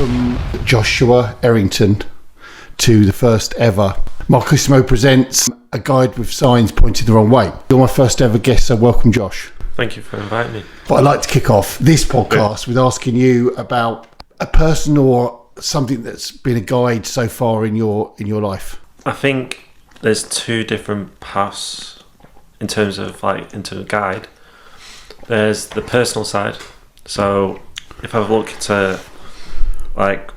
welcome Joshua Errington to the first ever Marcoussimo Presents, a guide with signs pointed the wrong way. You're my first ever guest, so welcome, Josh. Thank you for inviting me. But I'd like to kick off this podcast with asking you about a person or something that's been a guide so far in your life. I think there's two different paths in terms of into a guide. There's the personal side. So if I look to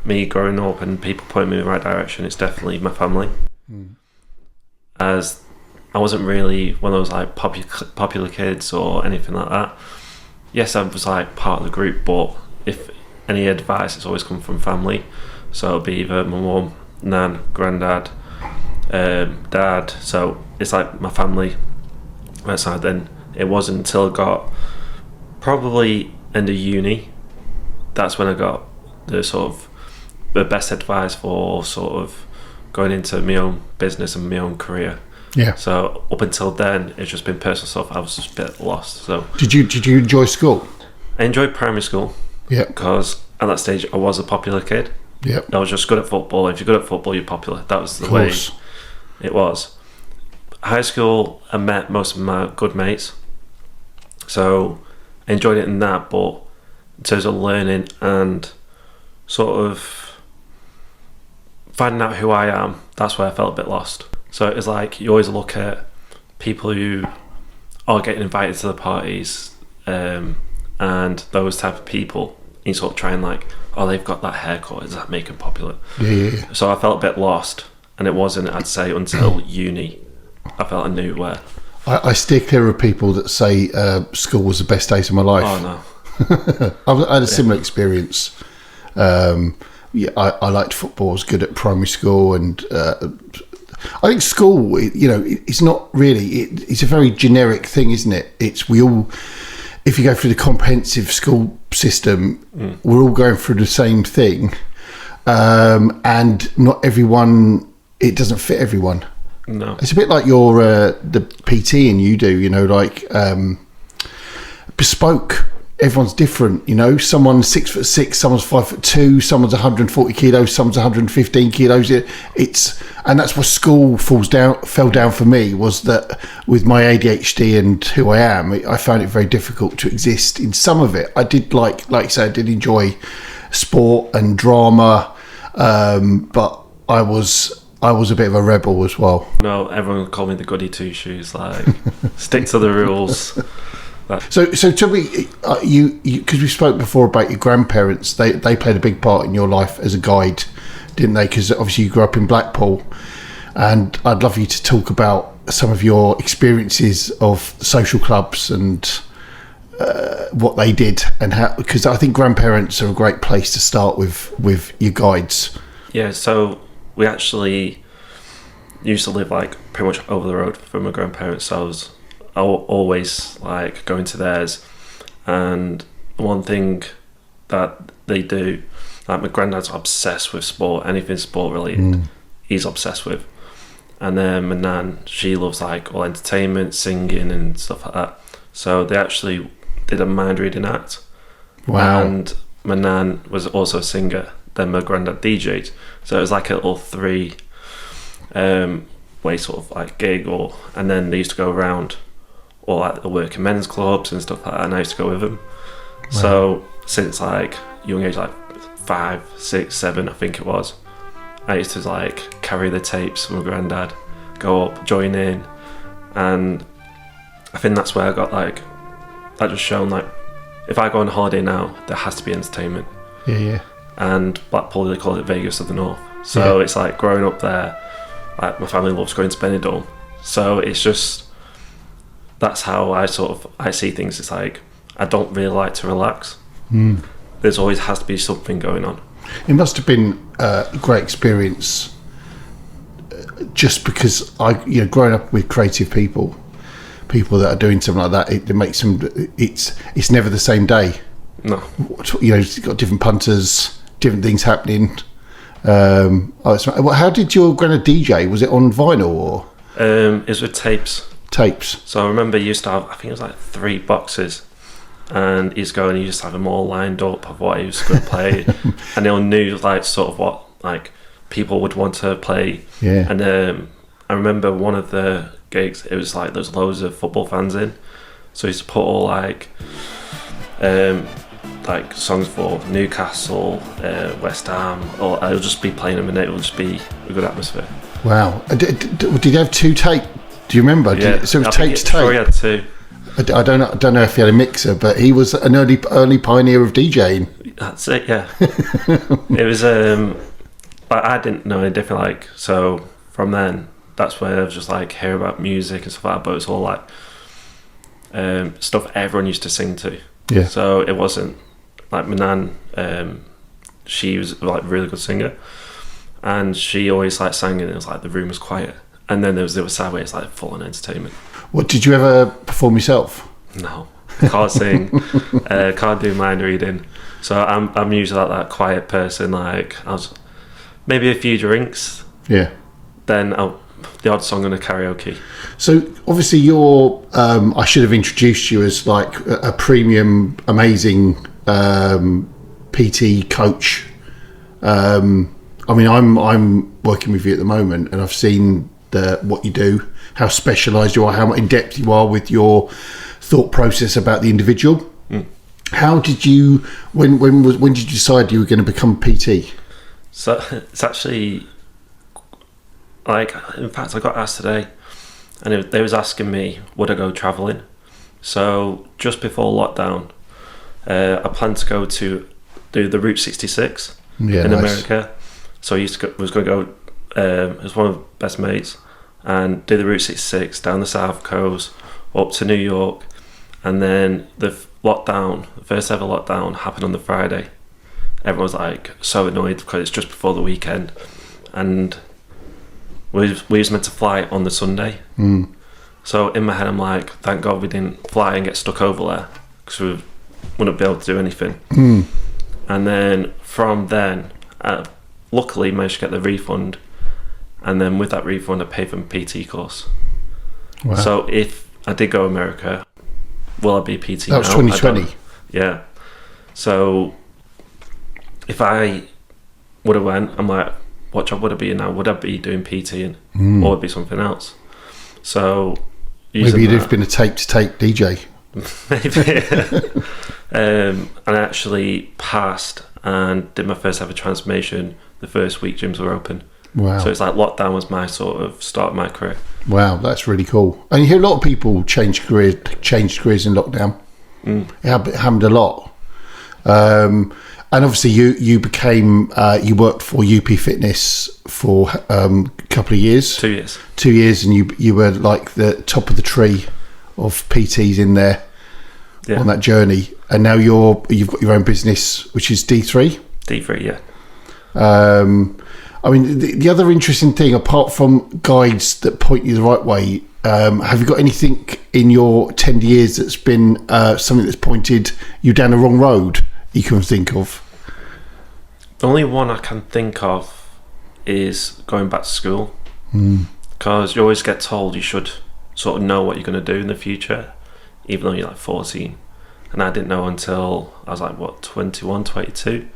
me growing up and people pointing me in the right direction, it's definitely my family. As I wasn't really one of those popular kids or anything like that. Yes, I was part of the group, but if any advice, it's always come from family. So it'll be either my mum, nan, granddad, dad. So it's my family that side. Then it wasn't until I got probably end of uni, that's when I got the best advice for going into my own business and my own career. Yeah. So up until then, it's just been personal stuff. I was just a bit lost. So did you enjoy school? I enjoyed primary school. Yeah. Because at that stage, I was a popular kid. Yeah. I was just good at football. If you're good at football, you're popular. That was the way it was. High school, I met most of my good mates. So I enjoyed it in that, but in terms of learning and finding out who I am, that's where I felt a bit lost. So it's you always look at people who are getting invited to the parties, and those type of people, and you try and they've got that haircut, does that make them popular? Yeah. So I felt a bit lost, and it wasn't, I'd say, until uni I felt I knew where. I steer clear of people that say school was the best days of my life. Oh no. I had a similar experience. I liked football. I was good at primary school, and I think school, it's not really. It's a very generic thing, isn't it? If you go through the comprehensive school system, we're all going through the same thing, and not everyone. It doesn't fit everyone. No, it's a bit like your the PT and you do. Bespoke. Everyone's different, someone's 6'6", someone's 5'2", someone's 140 kilos, someone's 115 kilos. And that's what school fell down for me, was that with my ADHD and who I am, I found it very difficult to exist in some of it. I did like you say, I did enjoy sport and drama, but I was a bit of a rebel as well. No, everyone called me the goody two shoes, stick to the rules. So tell me, you because we spoke before about your grandparents, they played a big part in your life as a guide, didn't they? Because obviously you grew up in Blackpool, and I'd love you to talk about some of your experiences of social clubs and what they did and how. Because I think grandparents are a great place to start with your guides. Yeah, so we actually used to live pretty much over the road from my grandparents' house. I always going to theirs, and one thing that they do, my granddad's obsessed with sport, anything sport related, he's obsessed with. And then my nan, she loves all entertainment, singing and stuff like that. So they actually did a mind reading act. Wow. And my nan was also a singer, then my granddad DJ'd. So it was a little three way gig, and then they used to go around or the working men's clubs and stuff like that, and I used to go with them. Wow. So since young age, 5, 6, 7, I think it was, I used to carry the tapes from my granddad, go up, join in, and I think that's where I got that just shown if I go on holiday now, there has to be entertainment. Yeah. And Blackpool, they call it Vegas of the North. So it's growing up there, my family loves going to Benidorm. So it's just, that's how I see things. It's I don't really like to relax. There's always has to be something going on. It must have been a great experience, just because growing up with creative people that are doing something like that, it makes them. It's never the same day. No, you've got different punters, different things happening. How did your granddad DJ? Was it on vinyl or? It was with tapes. Tapes. So I remember you used to have, I think it was 3 boxes, and he's going. He just had them all lined up of what he was going to play, and they all knew like sort of what like people would want to play. Yeah. And I remember one of the gigs. It was like there's loads of football fans in, so he used to put all like songs for Newcastle, West Ham, or I'll just be playing them, and it will just be a good atmosphere. Wow. Did he have 2 tape? Do you remember? Yeah. So it was tape to tape. Sure, he had 2. I don't know if he had a mixer, but he was an early pioneer of DJing. That's it. Yeah. It was. I didn't know any different. Like, so from then, that's where I was just like hear about music and stuff like that. But it's all like stuff everyone used to sing to. Yeah. So it wasn't like my nan. She was like a really good singer, and she always like sang, and it was like the room was quiet. And then there was the other side where it's like full on entertainment. What did you ever perform yourself? No, can't sing, can't do mind reading. So I'm usually like that quiet person. Like I was maybe a few drinks. Yeah. Then the odd song on a karaoke. So obviously you're. I should have introduced you as like a premium, amazing PT coach. I mean, I'm working with you at the moment, and I've seen what you do, how specialised you are, how in depth you are with your thought process about the individual. How did you? When did you decide you were going to become PT? So it's actually like, in fact, I got asked today, and they was asking me would I go travelling. So just before lockdown, I planned to go to do the Route 66 in America. So I was going to go. It was one of the best mates, and do the Route 66 down the south coast up to New York, and then the first ever lockdown happened on the Friday. Everyone was like so annoyed because it's just before the weekend, and we was meant to fly on the Sunday. So in my head I'm like, thank God we didn't fly and get stuck over there, because we wouldn't be able to do anything. And then from then, luckily managed to get the refund, and then with that refund I paid for my PT course. Wow. So if I did go to America, will I be PT now? That was 2020. Yeah. So if I would have went, I'm like, what job would I be in now? Would I be doing PT or would it be something else? So maybe you'd have been a tape-to-tape DJ. Maybe. And I actually passed and did my first ever transformation the first week gyms were open. Wow. So it's like lockdown was my sort of start of my career. Wow, that's really cool. And you hear a lot of people change careers in lockdown. It happened a lot. And obviously you became, you worked for UP Fitness for a couple of years. 2 years. 2 years, and you were like the top of the tree of PTs in there on that journey. And now you've got your own business, which is D3. D3, yeah. I mean, the other interesting thing, apart from guides that point you the right way, have you got anything in your 10 years that's been something that's pointed you down the wrong road you can think of? The only one I can think of is going back to school, because you always get told you should sort of know what you're going to do in the future, even though you're like 14, and I didn't know until I was like 21, 22.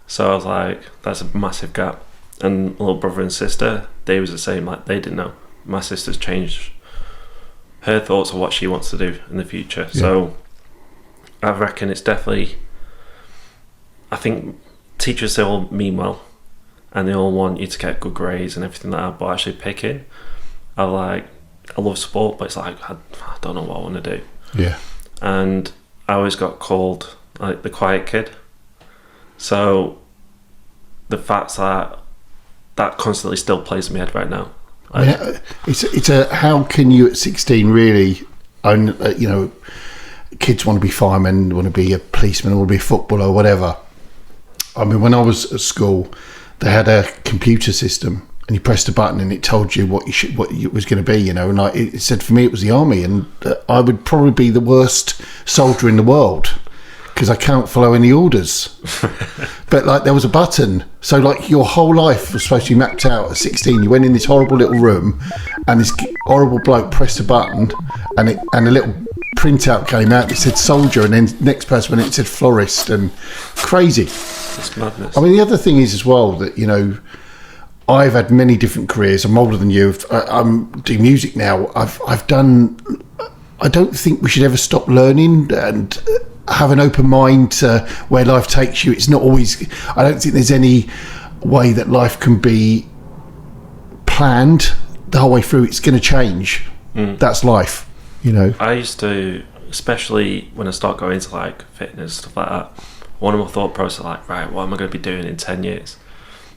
So I was like, that's a massive gap. And my little brother and sister, they was the same, like they didn't know. My sister's changed her thoughts of what she wants to do in the future. Yeah. So I reckon it's definitely, I think teachers, they all mean well and they all want you to get good grades and everything like that, but actually picking, I love sport, but it's like I don't know what I want to do. Yeah. And I always got called like the quiet kid. So the fact that constantly still plays in my head right now. It's a how can you at 16 really own, kids want to be firemen, want to be a policeman, want to be a footballer, whatever. I mean, when I was at school, they had a computer system, and you pressed a button, and it told you what it was going to be, and it said for me it was the army, and I would probably be the worst soldier in the world because I can't follow any orders. But like there was a button, so like your whole life was supposed to be mapped out at 16. You went in this horrible little room, and this horrible bloke pressed a button, and a little printout came out, it said soldier, and then next person when it said florist, and crazy. It's madness. I mean, the other thing is as well that, you know, I've had many different careers. I'm older than you. I'm doing music now. I've done. I don't think we should ever stop learning and have an open mind to where life takes you. It's not always. I don't think there's any way that life can be planned the whole way through. It's going to change. That's life, you know. I used to, especially when I start going into like fitness, stuff like that, one of my thought process, like, right, what am I going to be doing in 10 years?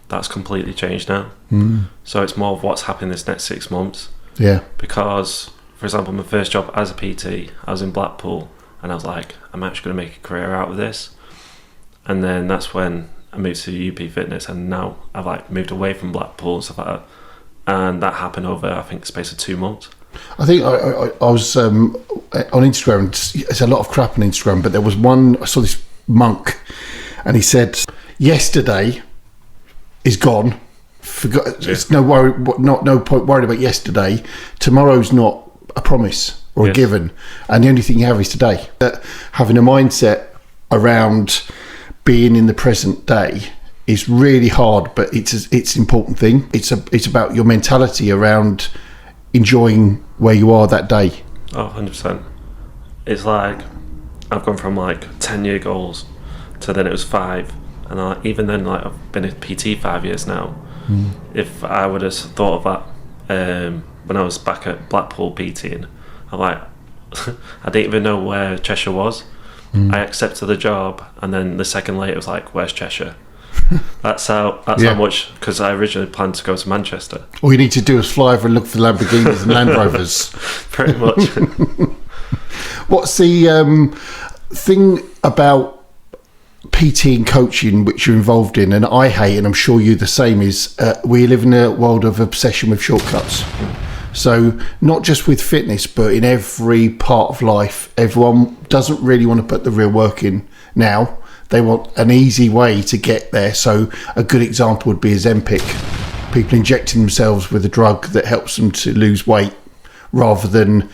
That's completely changed now. So it's more of what's happening this next 6 months. Yeah. Because, for example, my first job as a PT, I was in Blackpool, and I was like, I'm actually going to make a career out of this. And then that's when I moved to UP Fitness, and now I've like moved away from Blackpool and stuff like that. And that happened over, I think, the space of 2 months. I think I was on Instagram. There's a lot of crap on Instagram, but there was one. I saw this monk, and he said, "Yesterday is gone. Forgot. Yeah. It's no point worried about yesterday. Tomorrow's not a promise or a given, and the only thing you have is today." Having a mindset around being in the present day is really hard, but it's an important thing. It's about your mentality around enjoying where you are that day. Oh, 100%. It's like I've gone from like 10-year goals to then it was 5, and even then, like, I've been a PT 5 years now. If I would have thought of that when I was back at Blackpool PTing, I'm like, I didn't even know where Cheshire was. I accepted the job, and then the second later it was like, where's Cheshire? That's how much, because I originally planned to go to Manchester. All you need to do is fly over and look for the Lamborghinis and Land Rovers. Pretty much. What's the thing about PT and coaching which you're involved in, and I hate, and I'm sure you're the same, is we live in a world of obsession with shortcuts. So not just with fitness, but in every part of life, everyone doesn't really want to put the real work in now. They want an easy way to get there. So a good example would be Ozempic. People injecting themselves with a drug that helps them to lose weight rather than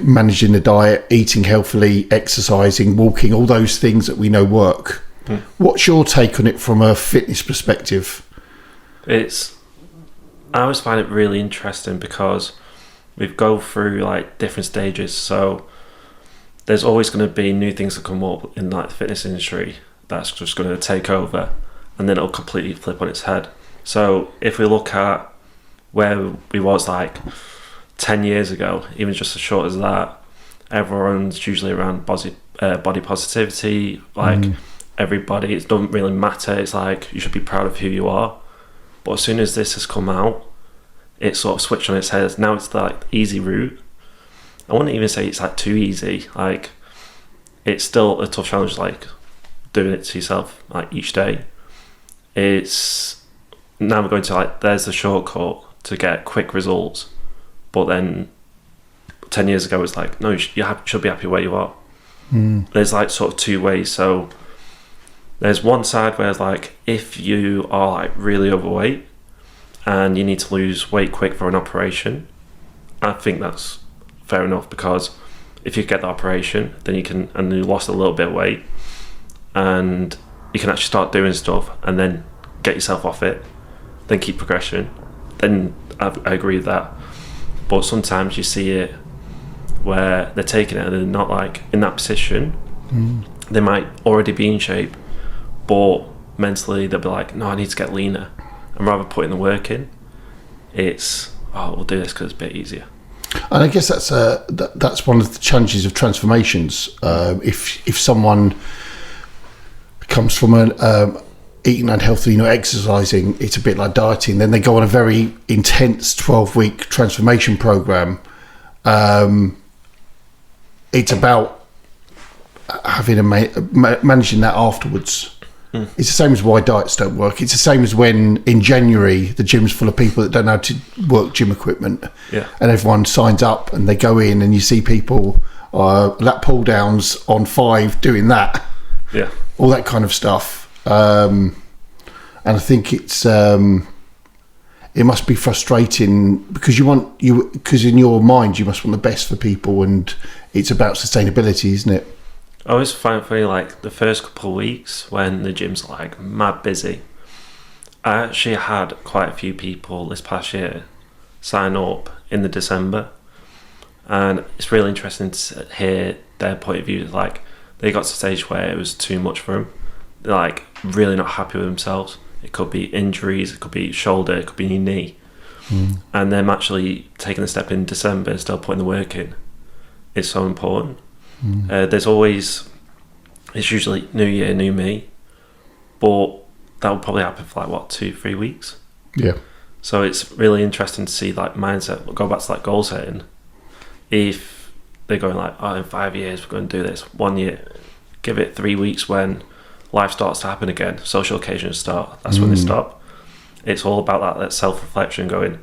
managing the diet, eating healthily, exercising, walking, all those things that we know work. What's your take on it from a fitness perspective? I always find it really interesting because we go through like different stages. So there's always going to be new things that come up in like the fitness industry that's just going to take over, and then it'll completely flip on its head. So if we look at where we was like 10 years ago, even just as short as that, everyone's usually around body positivity, like everybody, it doesn't really matter, it's like you should be proud of who you are. But as soon as this has come out, it sort of switched on its head. Now it's the like easy route. I wouldn't even say it's like too easy. Like, it's still a tough challenge, like doing it to yourself like each day. It's now we're going to like, there's the shortcut to get quick results, but then 10 years ago it's like, no, you should be happy where you are. There's like sort of two ways. So there's one side where it's like, if you are like really overweight and you need to lose weight quick for an operation, I think that's fair enough, because if you get the operation, then you can, and you lost a little bit of weight, and you can actually start doing stuff and then get yourself off it, then keep progression, then I agree with that. But sometimes you see it where they're taking it and they're not like in that position. They might already be in shape, but mentally they'll be like, no, I need to get leaner, and rather putting the work in, it's, oh, we'll do this because it's a bit easier. And I guess that's one of the challenges of transformations. If someone comes from an eating unhealthy, exercising, it's a bit like dieting. Then they go on a very intense 12-week transformation program. It's about having managing that afterwards. It's the same as why diets don't work. It's the same as when in January the gym's full of people that don't know how to work gym equipment, and everyone signs up and they go in and you see people lat pull downs on 5 doing that, all that kind of stuff. And I think it's it must be frustrating because because in your mind you must want the best for people, and it's about sustainability, isn't it? I always find it funny, like the first couple of weeks when the gym's like mad busy. I actually had quite a few people this past year sign up in the December, and it's really interesting to hear their point of view. Like they got to a stage where it was too much for them. They're like really not happy with themselves. It could be injuries, it could be shoulder, it could be knee, and them actually taking a step in December, still putting the work in. It's so important. It's usually New Year, New Me, but that will probably happen for 2-3 weeks. Yeah. So it's really interesting to see mindset, go back to goal setting. If they're going in 5 years we're going to do this, 1 year, give it 3 weeks when life starts to happen again, social occasions start, that's when they stop. It's all about that self-reflection, going,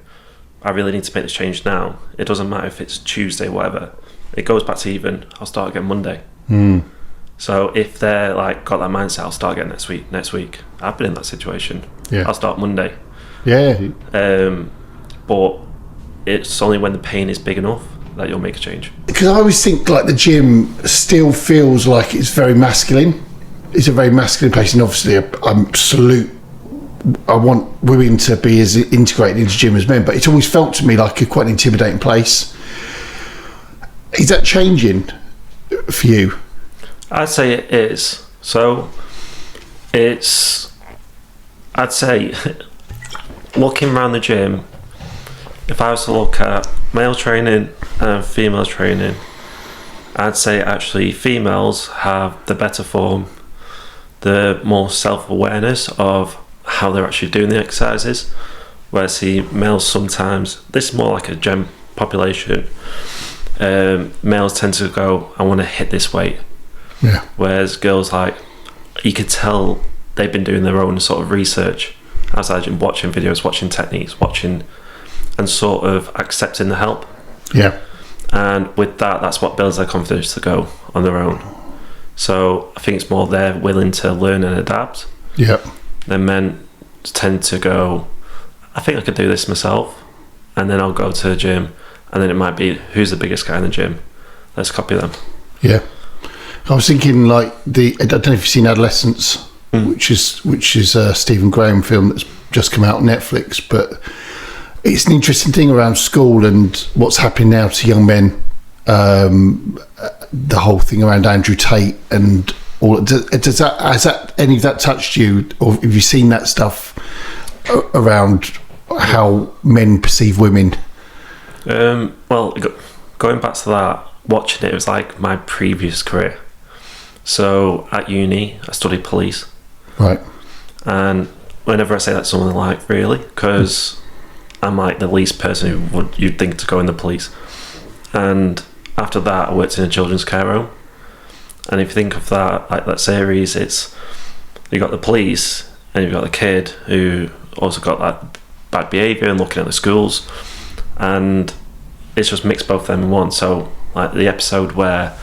I really need to make this change now. It doesn't matter if it's Tuesday, whatever. It goes back to even, I'll start again Monday. So if they're got that mindset, I'll start again next week. I've been in that situation. Yeah. I'll start Monday. Yeah. But it's only when the pain is big enough that you'll make a change. Because I always think the gym still feels like it's very masculine. It's a very masculine place, and obviously I want women to be as integrated into gym as men, but it's always felt to me like quite an intimidating place. Is that changing for you? I'd say it is. So I'd say looking around the gym, if I was to look at male training and female training, I'd say actually females have the better form, the more self-awareness of how they're actually doing the exercises, whereas see males sometimes, this is more like a gym population, males tend to go, I want to hit this weight. Yeah. Whereas girls, you could tell they've been doing their own sort of research outside gym, watching videos, watching techniques, and sort of accepting the help. Yeah. And with that, that's what builds their confidence to go on their own. So I think it's more they're willing to learn and adapt. Yeah. Then men tend to go, I think I could do this myself, and then I'll go to the gym, and then it might be, who's the biggest guy in the gym? Let's copy them. Yeah. I was thinking I don't know if you've seen Adolescence, which is a Stephen Graham film that's just come out on Netflix, but it's an interesting thing around school and what's happening now to young men. The whole thing around Andrew Tate and all. Has any of that touched you, or have you seen that stuff around how men perceive women? Well, going back to that, watching it was my previous career. So at uni, I studied police. Right. And whenever I say that to someone, they're like, really? Because I'm the least person who you'd think to go in the police. And after that, I worked in a children's care home. And if you think of that, that series, it's, you got the police and you've got the kid who also got bad behaviour and looking at the schools. And it's just mixed both of them in one. So the episode where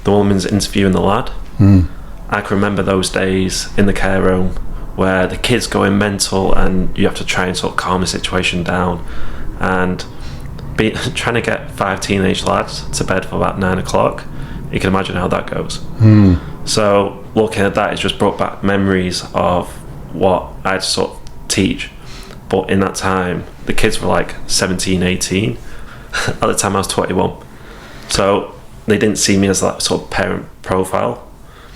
the woman's interviewing the lad, I can remember those days in the care home where the kid's going mental and you have to try and sort of calm the situation down, and trying to get 5 teenage lads to bed for about 9 o'clock. You can imagine how that goes. So looking at that, it's just brought back memories of what I'd sort of teach, but in that time the kids were 17, 18. At the time I was 21, so they didn't see me as that sort of parent profile.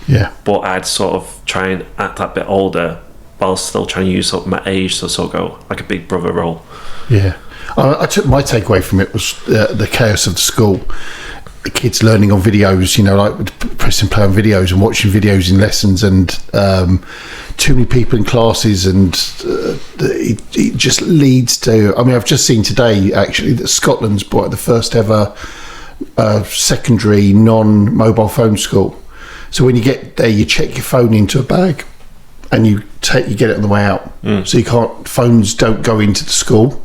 Yeah. But I'd sort of try and act that bit older while still trying to use sort of my age to sort of go like a big brother role. Yeah. I took my takeaway from it was the chaos of the school. The kids learning on videos, pressing play on videos and watching videos in lessons, and too many people in classes, and it just leads to. I mean, I've just seen today actually that Scotland's brought out the first ever secondary non-mobile phone school. So when you get there, you check your phone into a bag, and you get it on the way out. So phones don't go into the school,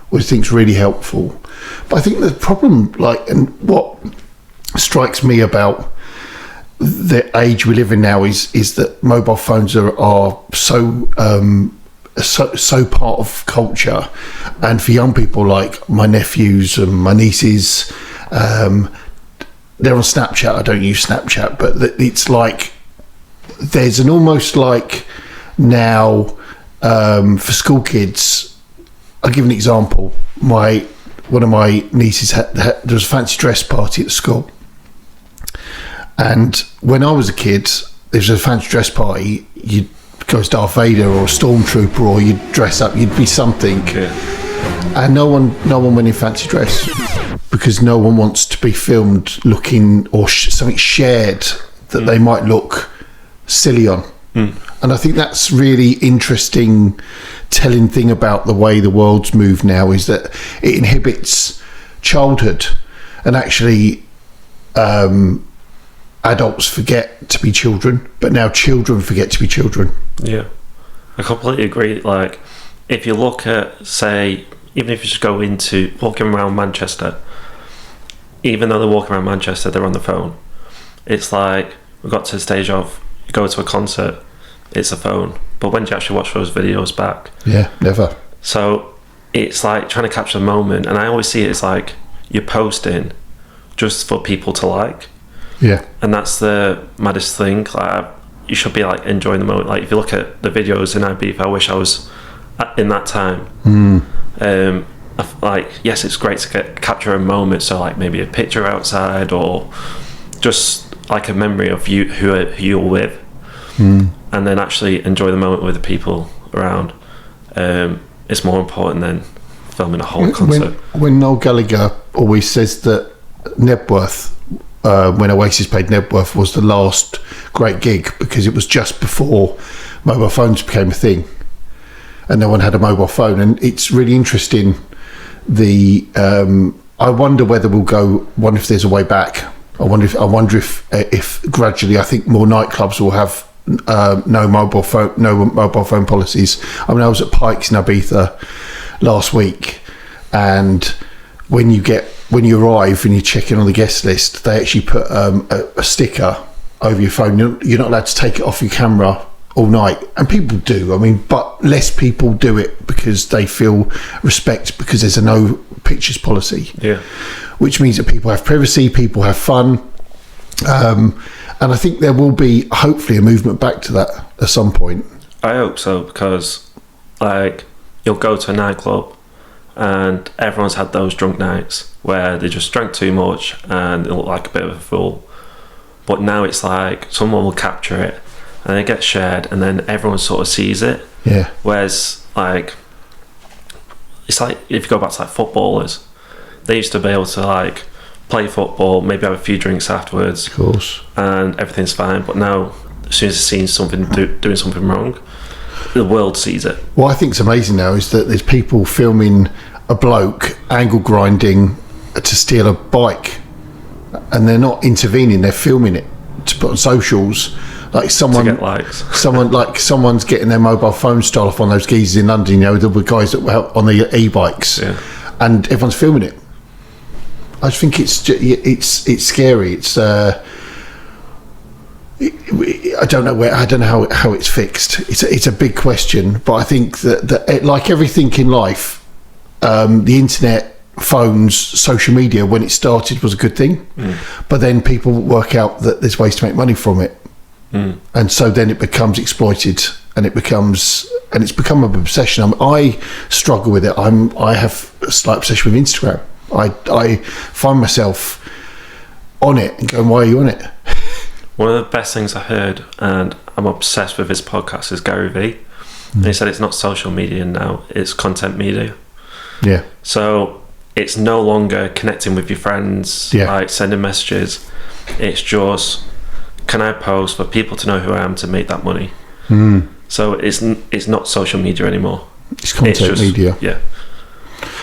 which I think is really helpful. But I think the problem, and what strikes me about the age we live in now is that mobile phones are so so part of culture. And for young people like my nephews and my nieces, they're on Snapchat. I don't use Snapchat, but it's like there's an almost like now for school kids. I'll give an example. One of my nieces there was a fancy dress party at school, and when I was a kid, there was a fancy dress party. You'd go as Darth Vader or a stormtrooper, or you'd dress up. You'd be something, and no one went in fancy dress because no one wants to be filmed looking or something shared that they might look silly on. And I think that's really interesting telling thing about the way the world's moved now, is that it inhibits childhood, and actually adults forget to be children, but now children forget to be children. Yeah, I completely agree. Like, if you look at, say, even if you just go into walking around Manchester, even though they're walking around Manchester, they're on the phone. It's like we got to the stage of you go to a concert, it's a phone, but when do you actually watch those videos back? Yeah, never. So it's like trying to capture the moment, and I always see it as like you're posting just for people to like. Yeah. And that's the maddest thing. Like, you should be like enjoying the moment. Like, if you look at the videos in Ibiza, I wish I was in that time. Like, yes, it's great to capture a moment, so like maybe a picture outside, or just like a memory of you who you're with, and then actually enjoy the moment with the people around. It's more important than filming a whole concert. When Noel Gallagher always says that Nebworth, when Oasis played Nebworth, was the last great gig because it was just before mobile phones became a thing and no one had a mobile phone. And it's really interesting. I wonder whether wonder if there's a way back. I wonder if gradually, I think more nightclubs will have no mobile phone policies. I mean, I was at Pikes in Ibiza last week, and when you arrive and you check in on the guest list, they actually put a sticker over your phone. You're not allowed to take it off your camera all night, and people do. I mean, but less people do it because they feel respect, because there's a no pictures policy. Yeah, which means that people have privacy, people have fun, and I think there will be hopefully a movement back to that at some point. I hope so, because like you'll go to a nightclub and everyone's had those drunk nights where they just drank too much and they look like a bit of a fool. But now it's like someone will capture it and it gets shared, and then everyone sort of sees it. Yeah. Whereas like it's like if you go back to like footballers, they used to be able to like play football, maybe have a few drinks afterwards, of course, and everything's fine. But now, as soon as they've seen something doing something wrong, the world sees it. What I think is amazing now is that there's people filming a bloke angle grinding to steal a bike, and they're not intervening; they're filming it to put on socials. Like someone, to get likes. someone's getting their mobile phone stole off on those geezers in London. You know, the guys that were out on the e-bikes, and everyone's filming it. I just think it's scary. It's I don't know how it's fixed. It's a big question, but I think that like everything in life, the internet, phones, social media, when it started was a good thing, but then people work out that there's ways to make money from it. And so then it becomes exploited, and it's become an obsession. I struggle with it. I have a slight obsession with Instagram. I find myself on it and going, why are you on it? One of the best things I heard, and I'm obsessed with his podcast, is Gary Vee. And he said it's not social media now, it's content media. Yeah. So it's no longer connecting with your friends, like sending messages. It's just, can I post for people to know who I am to make that money? So it's not social media anymore. It's content media. Yeah.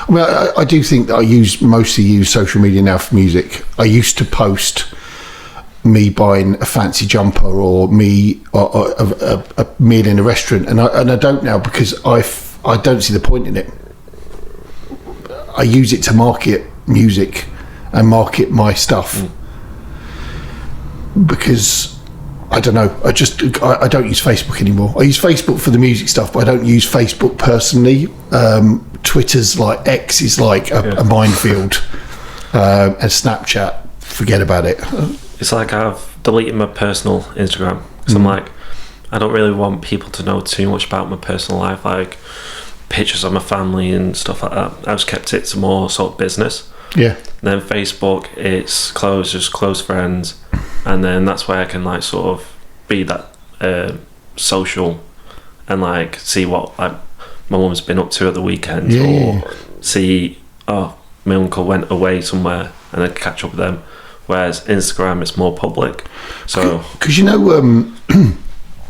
I mean, I do think that I mostly use social media now for music. I used to post me buying a fancy jumper or me or a meal in a restaurant, and I don't now, because I don't see the point in it. I use it to market music and market my stuff, because I don't know. I don't use Facebook anymore. I use Facebook for the music stuff, but I don't use Facebook personally. Twitter's like X is like a minefield, and Snapchat, forget about it. It's like I've deleted my personal Instagram because I'm like, I don't really want people to know too much about my personal life, like pictures of my family and stuff like that. I've just kept it to more sort of business. Yeah. And then Facebook, it's just close friends, and then that's where I can like sort of be that social and like see what like my mum's been up to at the weekend, or see my uncle went away somewhere and I catch up with them. Whereas Instagram, it's more public. So because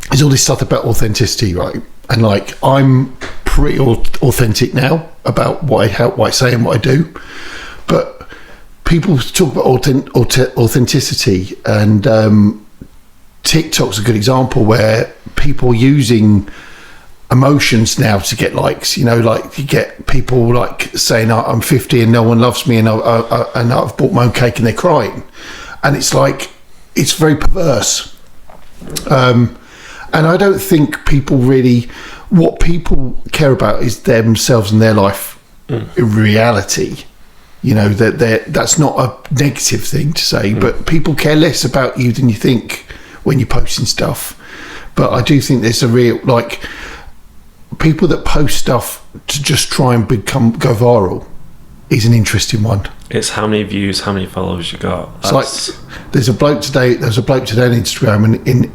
there's all this stuff about authenticity, right? And like I'm pretty authentic now about what I say and what I do, but people talk about authenticity, and TikTok's a good example where people using emotions now to get likes. Like you get people like saying I'm 50 and no one loves me, and I've bought my own cake, and they're crying, and it's like it's very perverse. And I don't think people really, what people care about is themselves and their life in reality. That's not a negative thing to say, but people care less about you than you think when you're posting stuff. But I do think there's a real, like, people that post stuff to just try and go viral is an interesting one. It's how many views, how many followers you got. It's like there's a bloke today on Instagram,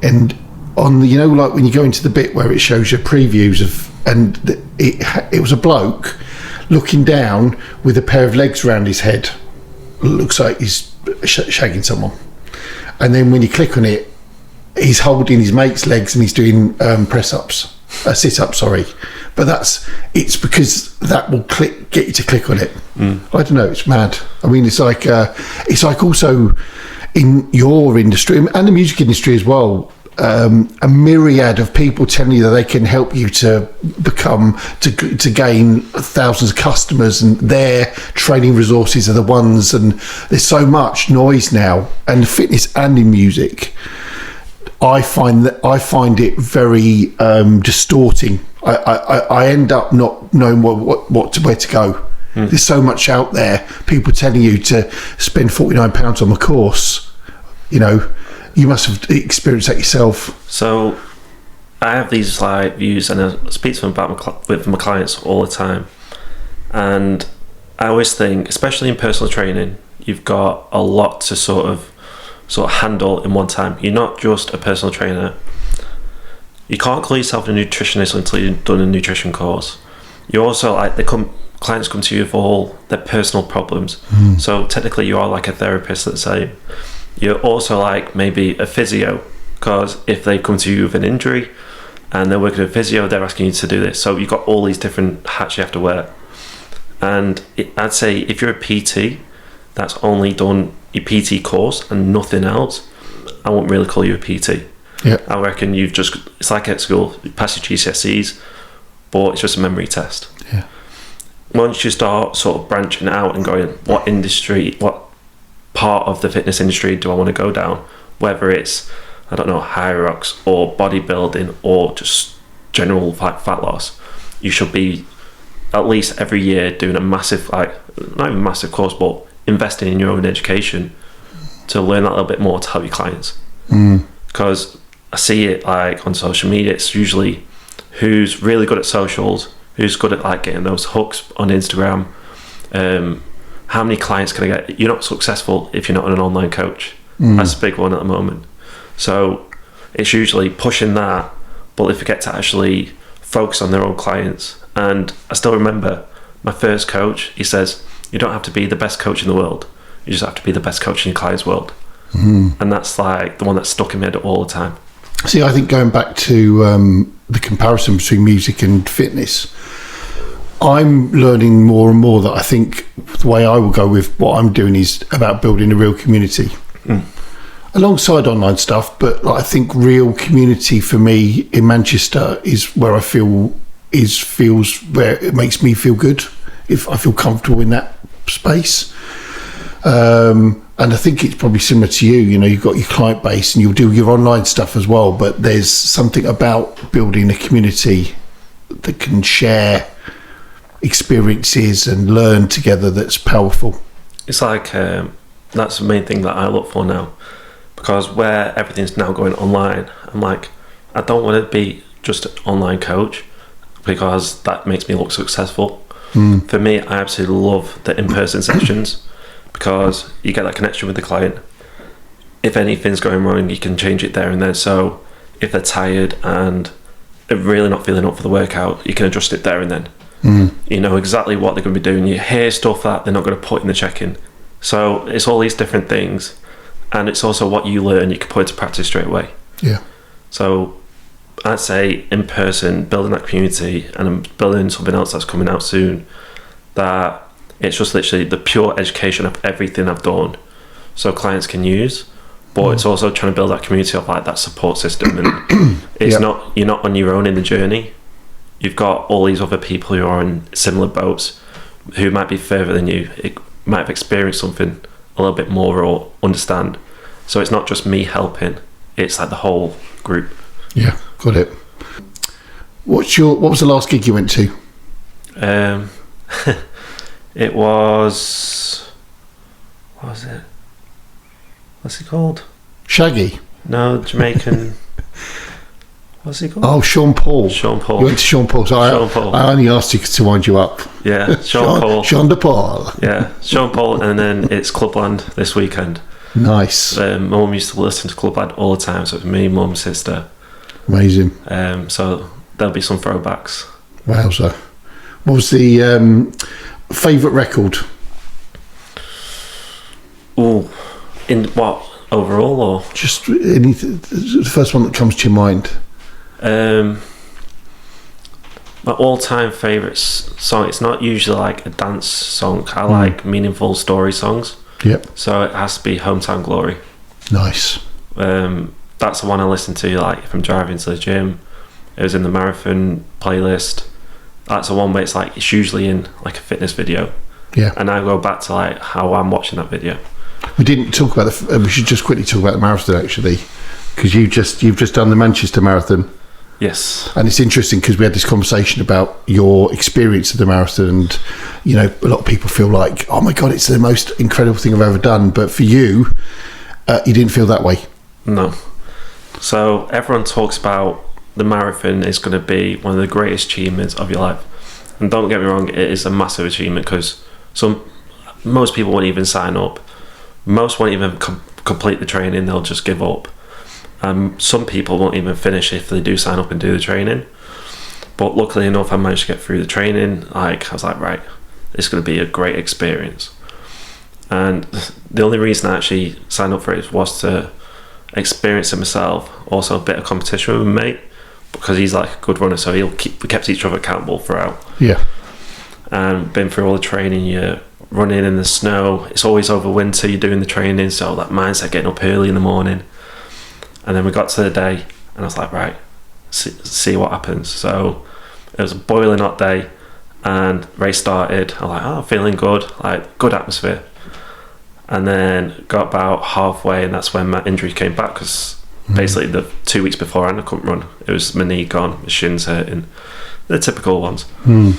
and on the, like when you go into the bit where it shows you previews of, and it was a bloke looking down with a pair of legs around his head. Looks like he's shagging someone, and then when you click on it, he's holding his mate's legs and he's doing sit-ups, sorry. But it's because that will get you to click on it. I don't know, it's mad. I mean, it's like also in your industry and the music industry as well, a myriad of people telling you that they can help you to gain thousands of customers, and their training resources are the ones, and there's so much noise now, and the fitness and in music. I find it very distorting. I end up not knowing where to go. There's so much out there. People telling you to spend £49 on the course. You must have experienced that yourself. So I have these like views, and I speak to them about with my clients all the time. And I always think, especially in personal training, you've got a lot to sort of handle in one time. You're not just a personal trainer. You can't call yourself a nutritionist until you've done a nutrition course. You also clients come to you for all their personal problems. So technically you are like a therapist, let's say. You're also like maybe a physio, because if they come to you with an injury and they're working with a physio, they're asking you to do this. So you've got all these different hats you have to wear. And I'd say if you're a PT that's only done your PT course and nothing else, I won't really call you a PT. Yeah. I reckon it's like at school, you pass your GCSEs, but it's just a memory test. Yeah. Once you start sort of branching out and going, what industry, what part of the fitness industry do I want to go down, whether it's, I don't know, high rocks or bodybuilding or just general fat loss, you should be at least every year doing a massive, like, not even massive course, but investing in your own education to learn that little bit more to help your clients. Because I see it like on social media, it's usually who's really good at socials, who's good at like getting those hooks on Instagram, how many clients can I get? You're not successful if you're not an online coach. That's a big one at the moment. So it's usually pushing that, but they forget to actually focus on their own clients. And I still remember my first coach, he says, you don't have to be the best coach in the world, you just have to be the best coach in your client's world. And that's like the one that's stuck in my head all the time. See, I think going back to the comparison between music and fitness, I'm learning more and more that I think the way I will go with what I'm doing is about building a real community alongside online stuff. But I think real community for me in Manchester is where I feels where it makes me feel good, if I feel comfortable in that space. And I think it's probably similar to you. You know, you've got your client base and you'll do your online stuff as well. But there's something about building a community that can share experiences and learn together that's powerful. It's like that's the main thing that I look for now, because where everything's now going online, I'm like, I don't want to be just an online coach because that makes me look successful. For me, I absolutely love the in-person sessions because you get that connection with the client. If anything's going wrong, you can change it there and then. So if they're tired and they're really not feeling up for the workout, you can adjust it there and then. You know exactly what they're going to be doing. You hear stuff that they're not going to put in the check-in. So it's all these different things, and it's also what you learn you can put into practice straight away. Yeah. So I'd say in person, building that community, and I'm building something else that's coming out soon, that it's just literally the pure education of everything I've done so clients can use, but it's also trying to build that community of like that support system. And it's not, you're not on your own in the journey. You've got all these other people who are in similar boats who might be further than you. It might have experienced something a little bit more or understand. So it's not just me helping, it's like the whole group. Yeah, got it. What was the last gig you went to? It was, what was it? What's it called? Shaggy? No, Jamaican. What's he called? Oh, Sean Paul. Sean Paul. You went to Sean Paul. So Sean Paul. I only asked you to wind you up. Yeah, Sean Paul. Sean de Paul. Yeah, Sean Paul, and then it's Clubland this weekend. Nice. My mum used to listen to Clubland all the time, so it's me, mum, sister. Amazing. So there'll be some throwbacks. Wowza. What was the favourite record? Ooh, in what, overall or? Just anything, the first one that comes to your mind. My all-time favourite song, it's not usually like a dance song. I like meaningful story songs. Yep. So it has to be Hometown Glory. Nice. That's the one I listen to like if I'm driving to the gym. It was in the marathon playlist. That's the one where it's usually in like a fitness video. Yeah. And I go back to like how I'm watching that video. We didn't talk about we should just quickly talk about the marathon actually, because you've just done the Manchester Marathon. Yes. And it's interesting because we had this conversation about your experience of the marathon, and you know, a lot of people feel like, oh my god, it's the most incredible thing I've ever done, but for you, you didn't feel that way. No. So everyone talks about the marathon is going to be one of the greatest achievements of your life, and don't get me wrong, it is a massive achievement because most people won't even sign up, most won't even complete the training, they'll just give up. Some people won't even finish if they do sign up and do the training. But luckily enough, I managed to get through the training. Like, I was like, right, it's going to be a great experience. And the only reason I actually signed up for it was to experience it myself. Also a bit of competition with my mate, because he's like a good runner, so we kept each other accountable throughout. Yeah. And been through all the training, you're running in the snow. It's always over winter, you're doing the training, so that mindset getting up early in the morning. And then we got to the day, and I was like, right, see what happens. So it was a boiling hot day, and race started. I'm like, oh, feeling good, like good atmosphere. And then got about halfway, and that's when my injury came back, because basically the 2 weeks before I couldn't run. It was my knee gone, my shins hurting, the typical ones. And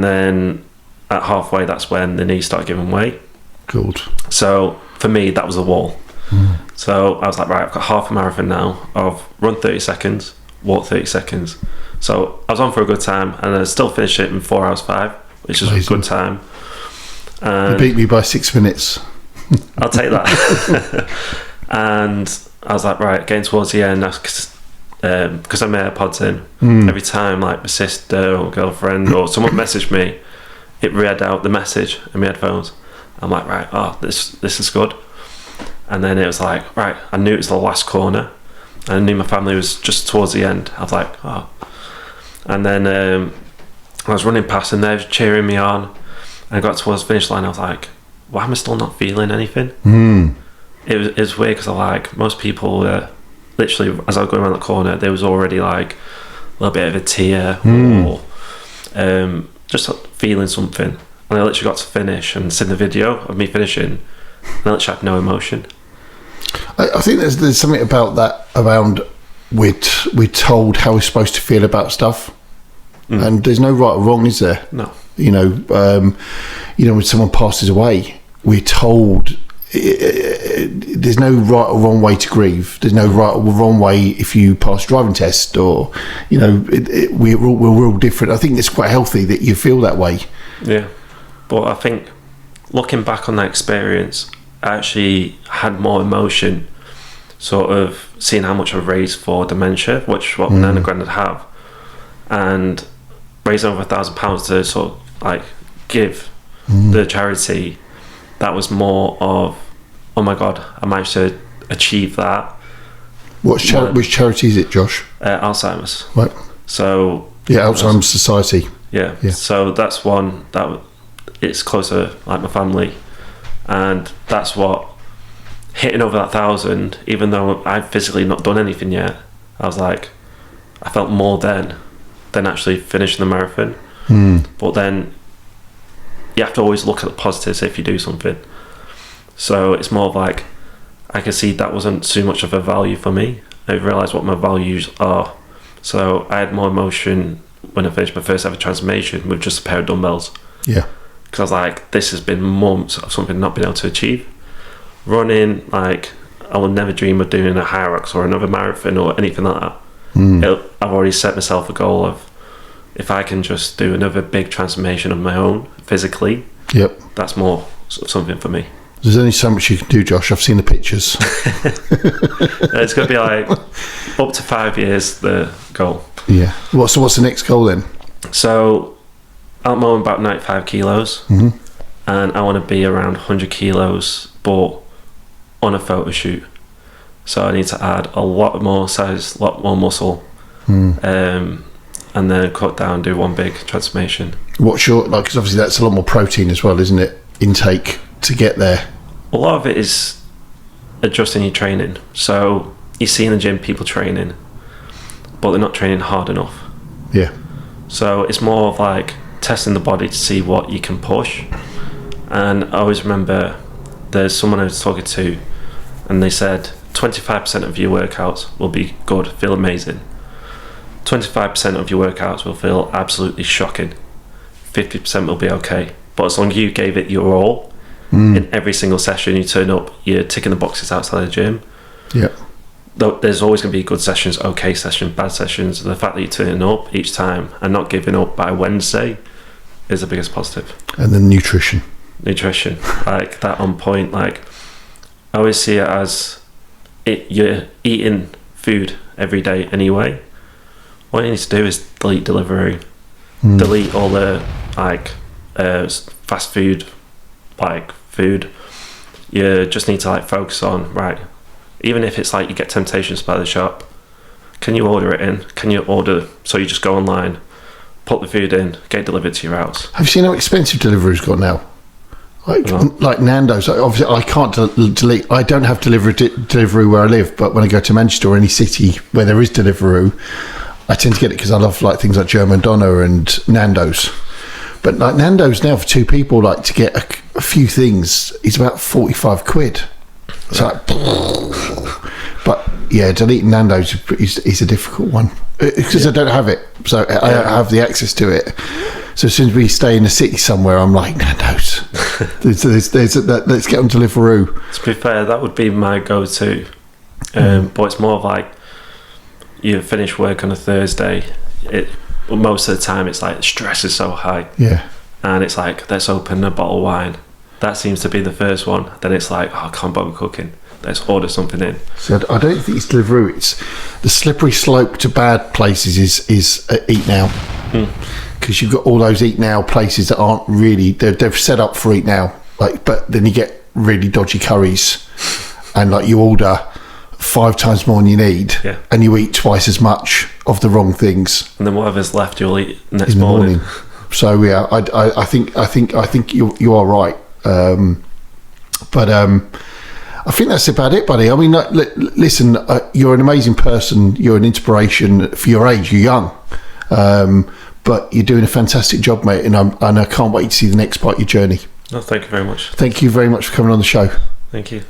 then at halfway, that's when the knee started giving way. Good. So for me, that was the wall. So I was like, right, I've got half a marathon now of run 30 seconds, walk 30 seconds. So I was on for a good time, and I still finished it in 4 hours 5, which is a good time. You beat me by 6 minutes. I'll take that. And I was like, right, getting towards the end, because I'm AirPods in, every time like my sister or girlfriend or someone messaged me, it read out the message in my headphones. I'm like, right, this is good. And then it was like, right, I knew it was the last corner, and I knew my family was just towards the end. I was like, oh. And then I was running past, and they were cheering me on, and I got towards the finish line. I was like, why am I still not feeling anything? It was weird, because most people literally, as I was going around the corner, there was already like a little bit of a tear or just feeling something. And I literally got to finish and seen the video of me finishing, and I literally had no emotion. I think there's something about that around we're told how we're supposed to feel about stuff, and there's no right or wrong, is there? No. When someone passes away, we're told there's no right or wrong way to grieve. There's no right or wrong way if you pass a driving test, or we're all different. I think it's quite healthy that you feel that way. Yeah, but I think looking back on that experience, I actually had more emotion, sort of seeing how much I've raised for dementia, which what Nan and Grandad have, and raising over £1,000 to sort of like give the charity. That was more of, oh my god, I managed to achieve that. Which charity is it, Josh? Alzheimer's. Right. So Alzheimer's Society. Yeah. So that's one that it's closer, like my family, and that's what hitting over that 1,000. Even though I've physically not done anything yet, I was like, I felt more than actually finishing the marathon. But then you have to always look at the positives if you do something. So it's more of like, I could see that wasn't too much of a value for me. I realised what my values are. So I had more emotion when I finished my first ever transformation with just a pair of dumbbells. Yeah. Because I was like, this has been months of something not been able to achieve. Running, like, I will never dream of doing a Hyrox or another marathon or anything like that. I've already set myself a goal of, if I can just do another big transformation of my own physically, that's more something for me. There's only so much you can do, Josh. I've seen the pictures. It's going to be like up to 5 years, the goal. Yeah. What's the next goal then? So at the moment, about 95 kilos, and I want to be around 100 kilos, but on a photo shoot. So I need to add a lot more size, a lot more muscle, and then cut down, do one big transformation. What's your, like, because obviously that's a lot more protein as well, isn't it? Intake to get there. A lot of it is adjusting your training. So you see in the gym people training, but they're not training hard enough. Yeah. So it's more of like testing the body to see what you can push. And I always remember there's someone I was talking to, and they said 25% of your workouts will be good, feel amazing. 25% of your workouts will feel absolutely shocking. 50% will be okay. But as long as you gave it your all, in every single session you turn up, you're ticking the boxes outside the gym. Yeah. There's always going to be good sessions, okay sessions, bad sessions. The fact that you're turning up each time and not giving up by Wednesday is the biggest positive. And then nutrition, like that on point. Like, I always see it as you're eating food every day anyway. What you need to do is delete Deliveroo, delete all the fast food, food. You just need to focus on, right, even if it's you get temptations by the shop, can you order it in? Can you order, so you just go online, put the food in, get it delivered to your house. Have you seen how expensive Deliveroo's got now? Like Nando's, obviously I can't delete. I don't have Deliveroo where I live, but when I go to Manchester or any city where there is Deliveroo, I tend to get it because I love things like German Doner and Nando's. But Nando's now for two people, to get a few things, is about 45 quid. So, but yeah, deleting Nando's is a difficult one because I don't have it, so I don't have the access to it. So as soon as we stay in a city somewhere, I'm like, Nando's. Let's get on Deliveroo. To be fair, that would be my go-to. But it's more of you finish work on a Thursday. Most of the time, it's the stress is so high. Yeah. And it's let's open a bottle of wine. That seems to be the first one. Then it's I can't bother cooking. Let's order something in. So I don't think it's Deliveroo. It's the slippery slope to bad places is Eat Now. Because you've got all those Eat Now places that aren't really, they're set up for Eat Now, but then you get really dodgy curries, and you order 5 times more than you need, and you eat twice as much of the wrong things, and then whatever's left you'll eat next morning. So yeah, I think you are right, but I think that's about it, buddy. I mean, listen, you're an amazing person. You're an inspiration for your age. You're young. But you're doing a fantastic job, mate, and I can't wait to see the next part of your journey. No, thank you very much. Thank you very much for coming on the show. Thank you.